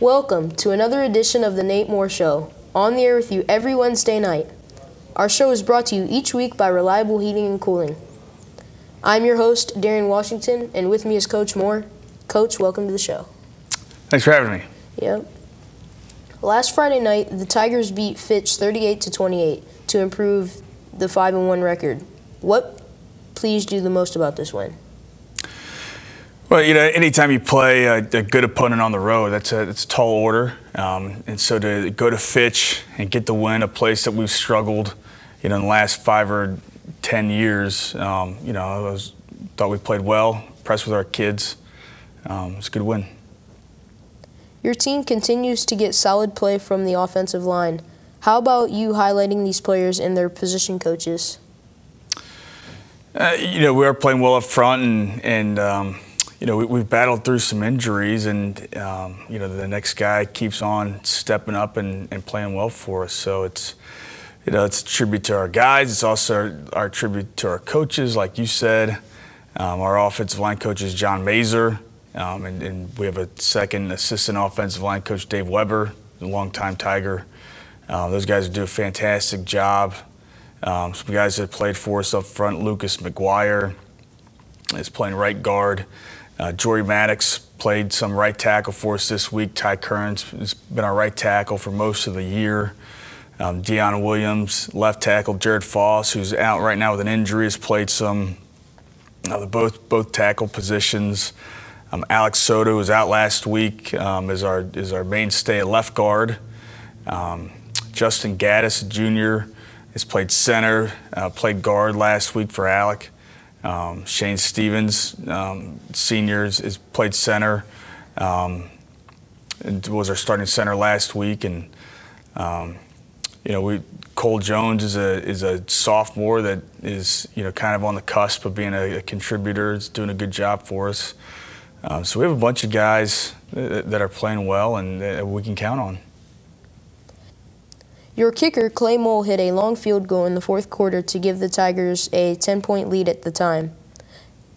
Welcome to another edition of the Nate Moore Show, on the air with you every Wednesday night. Our show is brought to you each week by Reliable Heating and Cooling. I'm your host, Darren Washington, and with me is Coach Moore. Coach, welcome to the show. Thanks for having me. Yep. Last Friday night, the Tigers beat Fitch 38-28 to improve the 5-1 record. What pleased you the most about this win? Well, anytime you play a good opponent on the road, it's a tall order. And so to go to Fitch and get the win, a place that we've struggled, in the last 5 or 10 years, thought we played well, impressed with our kids. It's a good win. Your team continues to get solid play from the offensive line. How about you highlighting these players and their position coaches? We are playing well up front, and we've battled through some injuries, and the next guy keeps on stepping up and playing well for us. So it's a tribute to our guys. It's also our tribute to our coaches, like you said. Our offensive line coach is John Mazer. And we have a second assistant offensive line coach, Dave Weber, a longtime Tiger. Those guys do a fantastic job. Some guys that played for us up front, Lucas McGuire is playing right guard. Jory Maddox played some right tackle for us this week. Ty Kearns has been our right tackle for most of the year. Deanna Williams, left tackle. Jared Foss, who's out right now with an injury, has played some both tackle positions. Alex Soto was out last week, is our mainstay at left guard. Justin Gaddis, Jr., has played center, played guard last week for Alec. Shane Stevens, Sr., has played center, and was our starting center last week. And Cole Jones is a sophomore that is kind of on the cusp of being a contributor. Is doing a good job for us. So we have a bunch of guys that are playing well and that we can count on. Your kicker, Clay Mole, hit a long field goal in the fourth quarter to give the Tigers a 10-point lead at the time.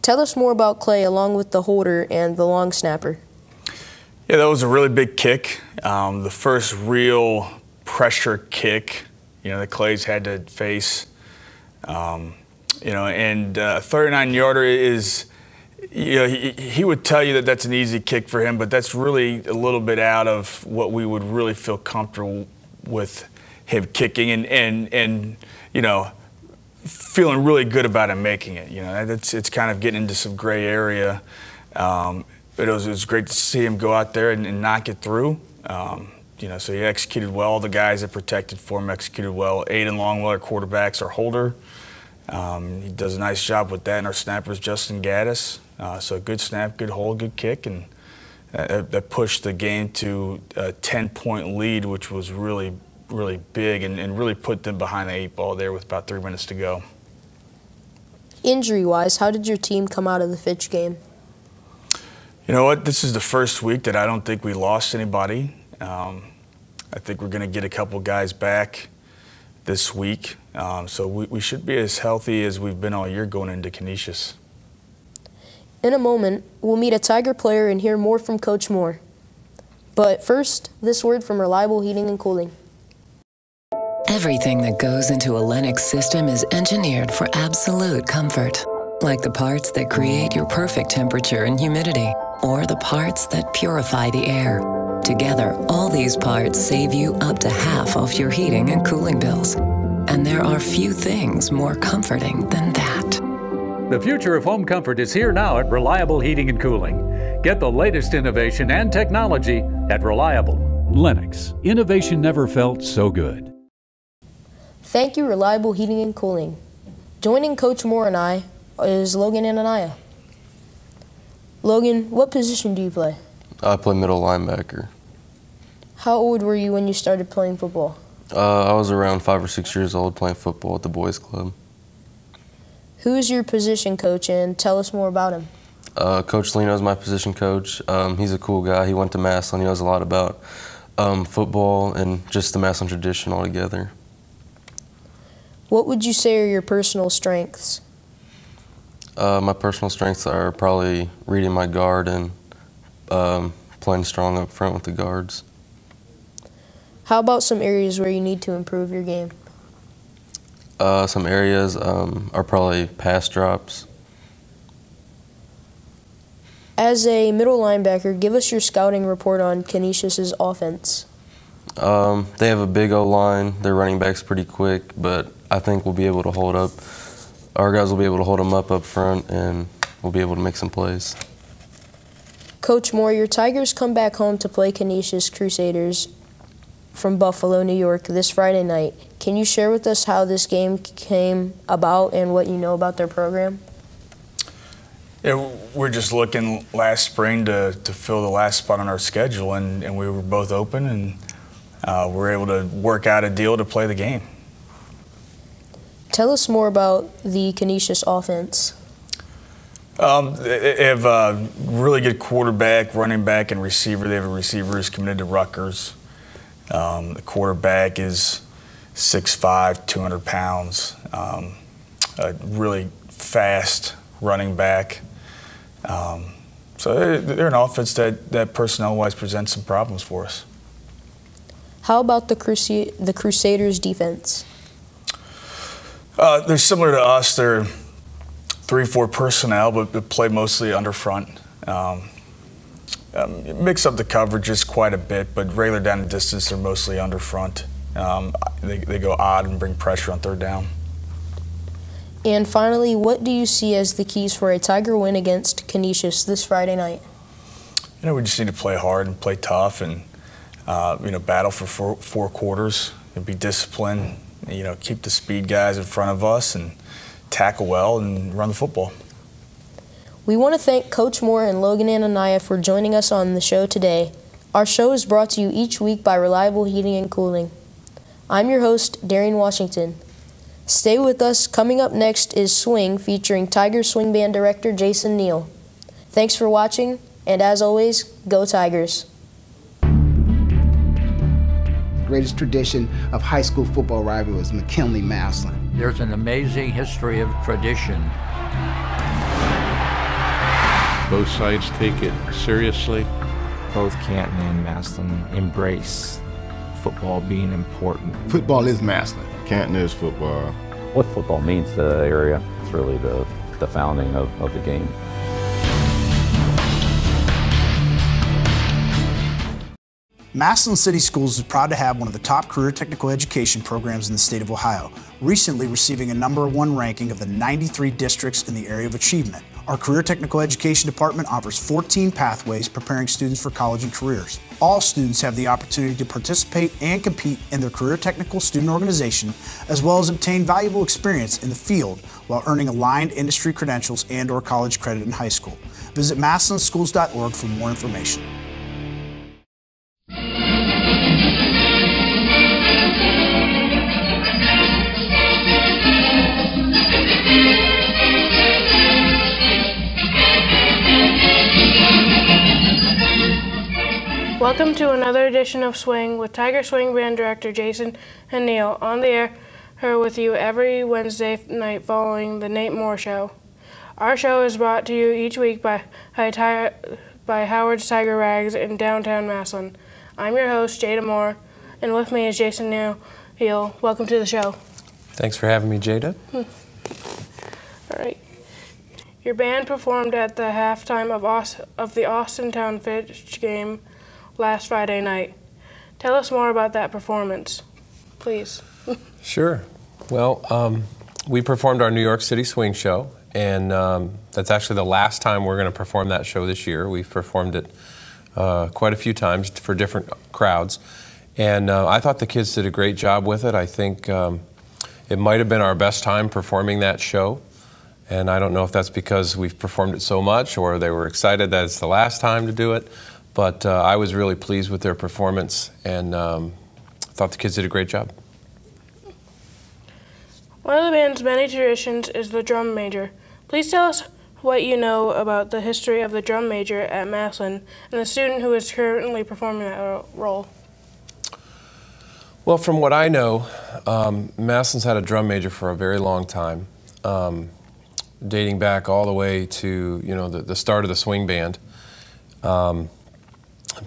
Tell us more about Clay along with the holder and the long snapper. Yeah, that was a really big kick. The first real pressure kick, that Clay's had to face. And a 39-yarder is, he would tell you that that's an easy kick for him, but that's really a little bit out of what we would really feel comfortable with him kicking and feeling really good about him making it. It's kind of getting into some gray area. But it was great to see him go out there and knock it through. So he executed well. All the guys that protected for him executed well. Aiden Longwell, our quarterback's our holder. He does a nice job with that, and our snapper is Justin Gaddis. So good snap, good hold, good kick, and that pushed the game to a 10-point lead, which was really, really big and really put them behind the 8 ball there with about 3 minutes to go. Injury-wise, how did your team come out of the Fitch game? You know what? This is the first week that I don't think we lost anybody. I think we're going to get a couple guys back this week. So we should be as healthy as we've been all year going into Canisius. In a moment, we'll meet a Tiger player and hear more from Coach Moore. But first, this word from Reliable Heating and Cooling. Everything that goes into a Lennox system is engineered for absolute comfort. Like the parts that create your perfect temperature and humidity, or the parts that purify the air. Together, all these parts save you up to half off your heating and cooling bills. And there are few things more comforting than that. The future of home comfort is here now at Reliable Heating and Cooling. Get the latest innovation and technology at Reliable. Lennox. Innovation never felt so good. Thank you, Reliable Heating and Cooling. Joining Coach Moore and I is Logan Anania. Logan, what position do you play? I play middle linebacker. How old were you when you started playing football? I was around 5 or 6 years old playing football at the boys' club. Who is your position coach, and tell us more about him? Coach Lino is my position coach. He's a cool guy. He went to Massillon. He knows a lot about football and just the Massillon tradition altogether. What would you say are your personal strengths? My personal strengths are probably reading my guard and playing strong up front with the guards. How about some areas where you need to improve your game? Some areas are probably pass drops. As a middle linebacker, give us your scouting report on Canisius's offense. They have a big O-line. Their running back's pretty quick, but I think we'll be able to hold up. Our guys will be able to hold them up front, and we'll be able to make some plays. Coach Moore, your Tigers come back home to play Canisius Crusaders from Buffalo, New York this Friday night. Can you share with us how this game came about and what you know about their program? Yeah, we're just looking last spring to fill the last spot on our schedule, and we were both open, and we were able to work out a deal to play the game. Tell us more about the Canisius offense. They have a really good quarterback, running back, and receiver. They have a receiver who's committed to Rutgers. The quarterback is 6'5", 200 pounds, a really fast running back. So they're an offense that personnel-wise presents some problems for us. How about the Crusaders' defense? They're similar to us. They're 3-4 personnel, but play mostly under front. Mix up the coverages quite a bit, but regular down and distance, they're mostly under front. They go odd and bring pressure on third down. And finally, what do you see as the keys for a Tiger win against Canisius this Friday night? You know, we just need to play hard and play tough, and battle for four quarters and be disciplined. You know, keep the speed guys in front of us and tackle well and run the football. We want to thank Coach Moore and Logan Ananiah for joining us on the show today. Our show is brought to you each week by Reliable Heating and Cooling. I'm your host, Darian Washington. Stay with us. Coming up next is Swing, featuring Tiger Swing Band Director Jason Neel. Thanks for watching, and as always, go Tigers. Greatest tradition of high school football rivalry was McKinley-Massillon. There's an amazing history of tradition. Both sides take it seriously. Both Canton and Massillon embrace football being important. Football is Massillon. Canton is football. What football means to the area, it's really the founding of the game. Massillon City Schools is proud to have one of the top career technical education programs in the state of Ohio, recently receiving a #1 ranking of the 93 districts in the area of achievement. Our Career Technical Education Department offers 14 pathways preparing students for college and careers. All students have the opportunity to participate and compete in their career technical student organization, as well as obtain valuable experience in the field while earning aligned industry credentials and/or college credit in high school. Visit massillonschools.org for more information. Welcome to another edition of Swing with Tiger Swing Band Director Jason and Neel, on the air with you every Wednesday night following the Nate Moore Show. Our show is brought to you each week by Howard's Tiger Rags in downtown Massillon. I'm your host, Jada Moore, and with me is Jason Neel. Welcome to the show. Thanks for having me, Jada. All right. Your band performed at the halftime of the Austintown Fitch game last Friday night. Tell us more about that performance, please. Sure. Well, we performed our New York City Swing Show, and that's actually the last time we're going to perform that show this year. We've performed it quite a few times for different crowds, and I thought the kids did a great job with it. I think it might have been our best time performing that show, and I don't know if that's because we've performed it so much or they were excited that it's the last time to do it. But I was really pleased with their performance, and thought the kids did a great job. One of the band's many traditions is the drum major. Please tell us what you know about the history of the drum major at Massillon and the student who is currently performing that role. Well, from what I know, Massillon's had a drum major for a very long time, dating back all the way to the start of the swing band.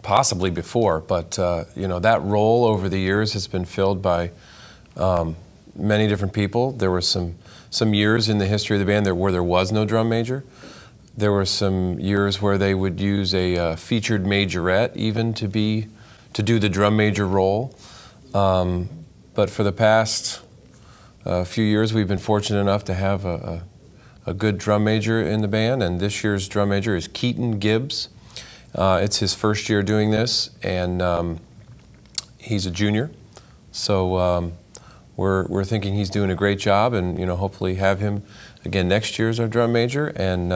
possibly before, but you know, that role over the years has been filled by many different people. There were some years in the history of the band where there was no drum major. There were some years where they would use a featured majorette even to do the drum major role. But for the past few years, we've been fortunate enough to have a good drum major in the band, and this year's drum major is Keaton Gibbs. It's his first year doing this, and he's a junior, so we're thinking he's doing a great job, and you know, hopefully have him again next year as our drum major. And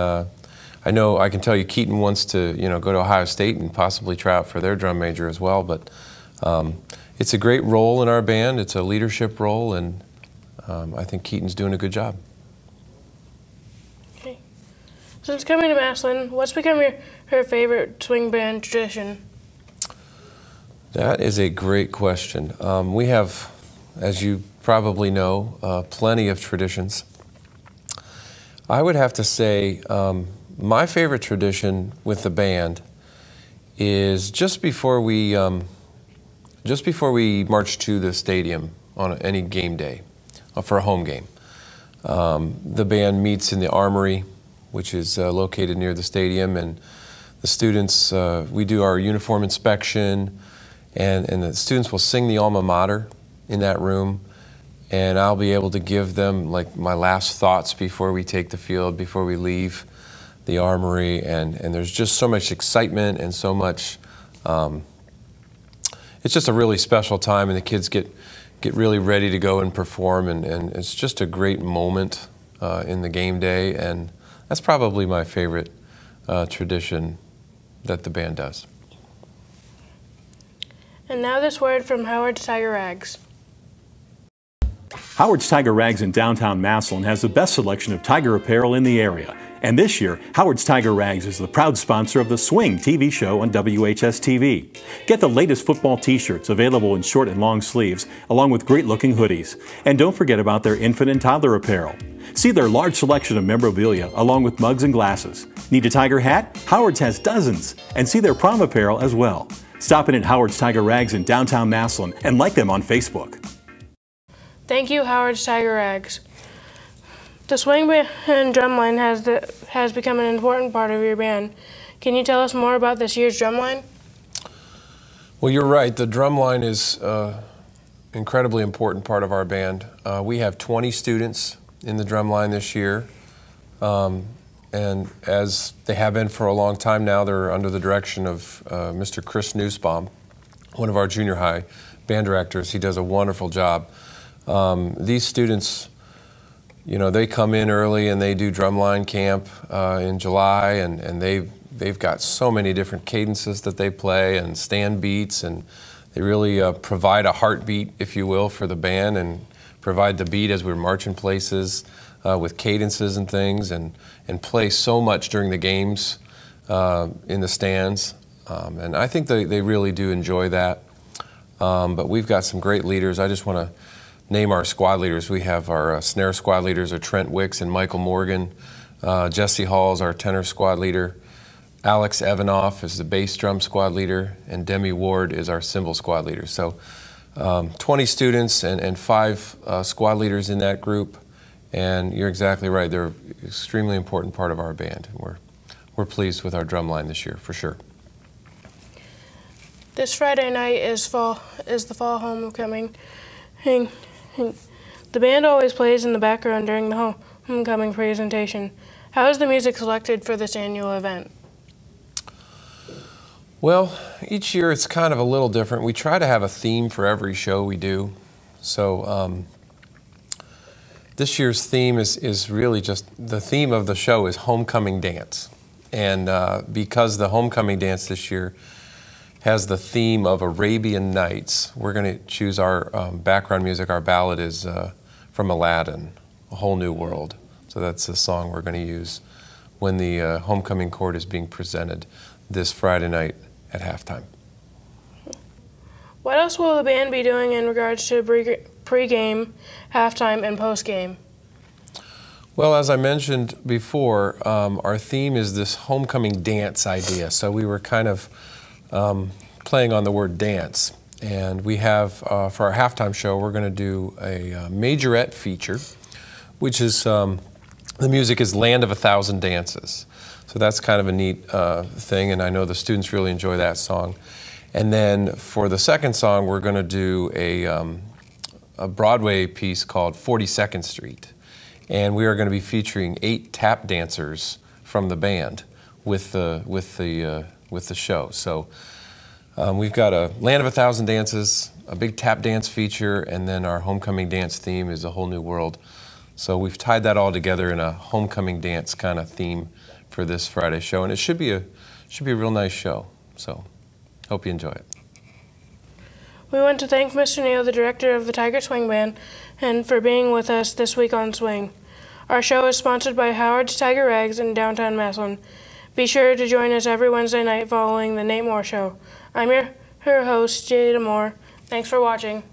I know I can tell you Keaton wants to go to Ohio State and possibly try out for their drum major as well. But it's a great role in our band. It's a leadership role, and I think Keaton's doing a good job. Okay. Since coming to Massillon, what's become her favorite swing band tradition? That is a great question. We have, as you probably know, plenty of traditions. I would have to say my favorite tradition with the band is just before we march to the stadium on any game day for a home game. The band meets in the Armory, which is located near the stadium, and the students, we do our uniform inspection, and the students will sing the alma mater in that room, and I'll be able to give them like my last thoughts before we take the field, before we leave the Armory, and there's just so much excitement and so much, it's just a really special time, and the kids get really ready to go and perform, and it's just a great moment in the game day, and that's probably my favorite tradition that the band does. And now this word from Howard's Tiger Rags. Howard's Tiger Rags in downtown Massillon has the best selection of tiger apparel in the area. And this year, Howard's Tiger Rags is the proud sponsor of the Swing TV show on WHS-TV. Get the latest football t-shirts available in short and long sleeves, along with great-looking hoodies. And don't forget about their infant and toddler apparel. See their large selection of memorabilia, along with mugs and glasses. Need a tiger hat? Howard's has dozens. And see their prom apparel as well. Stop in at Howard's Tiger Rags in downtown Massillon and like them on Facebook. Thank you, Howard's Tiger Rags. The swing band and drumline has become an important part of your band. Can you tell us more about this year's drumline? Well, you're right. The drumline is an incredibly important part of our band. We have 20 students in the drumline this year, and as they have been for a long time now, they're under the direction of Mr. Chris Nussbaum, one of our junior high band directors. He does a wonderful job. These students, you know, they come in early and they do drumline camp in July, and they've got so many different cadences that they play and stand beats, and they really provide a heartbeat, if you will, for the band, and provide the beat as we're marching places with cadences and things, and play so much during the games in the stands. And I think they really do enjoy that. But we've got some great leaders. I just want to name our squad leaders. We have our snare squad leaders are Trent Wicks and Michael Morgan. Jesse Hall is our tenor squad leader. Alex Evanoff is the bass drum squad leader, and Demi Ward is our cymbal squad leader. So 20 students and 5 squad leaders in that group, and you're exactly right. They're an extremely important part of our band. We're pleased with our drum line this year, for sure. This Friday night is the fall homecoming. The band always plays in the background during the homecoming presentation. How is the music selected for this annual event? Well, each year it's kind of a little different. We try to have a theme for every show we do. So this year's theme is really just, the theme of the show is Homecoming Dance. And because the Homecoming Dance this year has the theme of Arabian Nights, we're going to choose our background music. Our ballad is from Aladdin, A Whole New World. So that's the song we're going to use when the homecoming court is being presented this Friday night at halftime. What else will the band be doing in regards to pre-game, halftime, and post-game? Well, as I mentioned before, our theme is this homecoming dance idea. So we were kind of playing on the word dance. And we have, for our halftime show, we're going to do a majorette feature, which is, the music is Land of a Thousand Dances. So that's kind of a neat thing, and I know the students really enjoy that song. And then for the second song, we're going to do a Broadway piece called 42nd Street. And we are going to be featuring 8 tap dancers from the band with the show. So we've got a Land of a Thousand Dances, a big tap dance feature, and then our homecoming dance theme is A Whole New World. So we've tied that all together in a homecoming dance kind of theme for this Friday show, and it should be a real nice show. So hope you enjoy it. We want to thank Mr. Neel, the director of the Tiger Swing Band, and for being with us this week on Swing. Our show is sponsored by Howard's Tiger Rags in downtown Massillon. Be sure to join us every Wednesday night following the Nate Moore Show. I'm your host, Jada Moore. Thanks for watching.